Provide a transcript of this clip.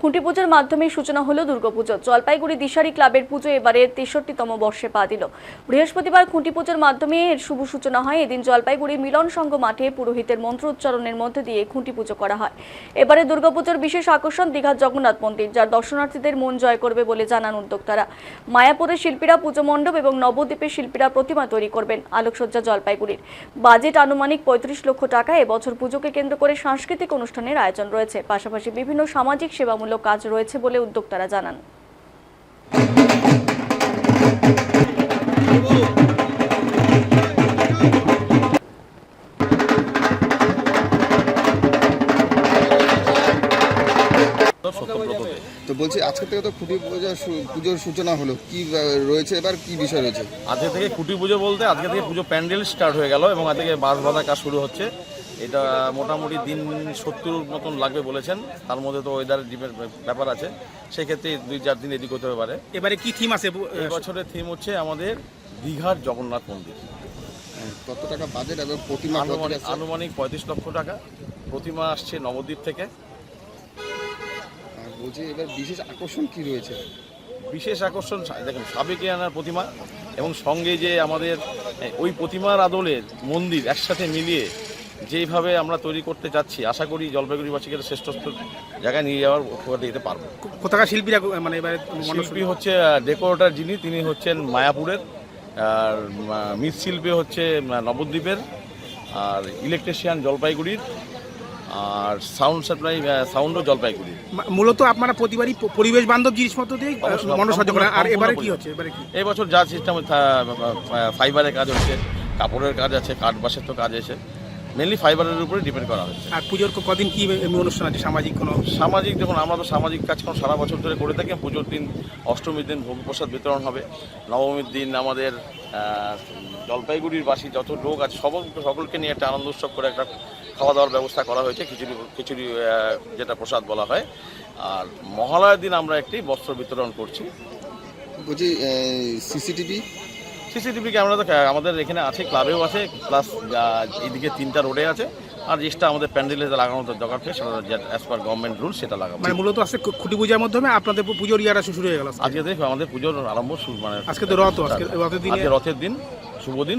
খুঁটি পুজোর মাধ্যমে সূচনা হলো দুর্গাপুজো। জলপাইগুড়ি দিশারি ক্লাবের পুজো এবারে 63তম বর্ষে পা দিল। বৃহস্পতিবার খুঁটি পুজোর মাধ্যমে এর শুভ সূচনা হয়। এদিন জলপাইগুড়ি মিলন সংঘ মাঠে পুরোহিতের মন্ত্র উচ্চারণের মধ্যে দিয়ে খুঁটি পুজো করা হয়। এবারে দুর্গাপুজোর বিশেষ আকর্ষণ দীঘার জগন্নাথ মন্দির, যার দর্শনার্থীদের মন জয় করবে বলে জানান উদ্যোক্তারা। মায়াপুরের শিল্পীরা পুজো মণ্ডপ এবং নবদ্বীপের শিল্পীরা প্রতিমা তৈরি করবেন। আলোকসজ্জা জলপাইগুড়ির। বাজেট আনুমানিক 35 লক্ষ টাকা। এবছর পুজোকে কেন্দ্র করে সাংস্কৃতিক অনুষ্ঠানের আয়োজন রয়েছে, পাশাপাশি বিভিন্ন সামাজিক সেবামূলক কাজ রয়েছে বলে উদ্যোক্তারা জানান। তো বলছি আজকে থেকে তো খুঁটি পুজোর সূচনা হলো, কি রয়েছে এবার কি বিষয় রয়েছে? আজকে থেকে খুঁটি পুজো বলতে আজকে থেকে পুজো প্যান্ডেল স্টার্ট হয়ে গেল এবং আজকে বাঁশ বাঁধা কাজ শুরু হচ্ছে। এটা মোটামুটি দিন 70 মতন লাগবে বলেছেন, তার মধ্যে তো ওয়েদার ব্যাপার আছে, সেক্ষেত্রে 2-4 দিন এদিক হতে পারে। এবারে কি থিম আছে? এবছরের থিম হচ্ছে আমাদের দীঘার জগন্নাথ মন্দির। কত টাকা বাজেট এবং প্রতিমা? আনুমানিক 35 লক্ষ টাকা। প্রতিমা আসছে নবদ্বীপ থেকে। বলছি এবার বিশেষ আকর্ষণ কি রয়েছে? বিশেষ আকর্ষণ দেখুন, সাবেকিয়ানার প্রতিমা এবং সঙ্গে যে আমাদের ওই প্রতিমার আদলের মন্দির একসাথে মিলিয়ে যেইভাবে আমরা তৈরি করতে যাচ্ছি, আশা করি জলপাইগুড়িবাসীকে শ্রেষ্ঠ জায়গায় নিয়ে যাওয়ার উপকার দিতে পারবো। কোথাকার শিল্পীরা মানে এবারে? শিল্পী হচ্ছে ডেকোরেটর যিনি, তিনি হচ্ছেন মায়াপুরের, আর মৃৎশিল্পী হচ্ছে নবদ্বীপের, আর ইলেকট্রিশিয়ান জলপাইগুড়ির, আর সাউন্ড সাপ্লাই সাউন্ডও জলপাইগুড়ি। মূলত আপনারা প্রতিবারই পরিবেশ বান্ধব জিনিসপত্র দিয়ে মনসজ্জা করেন। আর এবারে কি হচ্ছে? এই বছর যা সিস্টেম ফাইবারের কাজ হচ্ছে, কাপড়ের কাজ আছে, কাঠ বাঁশের তো কাজ আছে, মেনলি ফাইবারের উপরে ডিপেন্ড করা হচ্ছে। আর পুজোর কদিন কি অনুষ্ঠান আছে? সামাজিক কোনো? সামাজিক দেখুন, আমরা তো সামাজিক কাজকর্ম সারা বছর ধরে করে থাকি। পুজোর দিন অষ্টমীর দিন ভোগ প্রসাদ বিতরণ হবে, নবমীর দিন আমাদের জলপাইগুড়ির বাসী যত লোক আছে সকলকে নিয়ে একটা আনন্দ উৎসব করে একটা খাওয়া দাওয়ার ব্যবস্থা করা হয়েছে, খিচুড়ি যেটা প্রসাদ বলা হয়। আর মহালয়ার দিন আমরা একটি বস্ত্র বিতরণ করছি। বলছি সিসিটিভি ক্যামেরা তো আমাদের এখানে আছে, ক্লাবেও আছে, প্লাস এইদিকে 3টা রোডে আছে। আর যেটা আমাদের প্যান্ডেলে লাগানো দরকার থাকে সেটা অ্যাজ পার গভর্নমেন্ট রুল সেটা লাগাবো। মানে মূলত আজকে খুঁটি পূজার মাধ্যমে আপনাদের পুজোর ইয়ারা শুরু হয়ে গেল। আজকে থেকে আমাদের পুজোর আরম্ভ শুরু, মানে আজকে তো রথের দিন, শুভ দিন।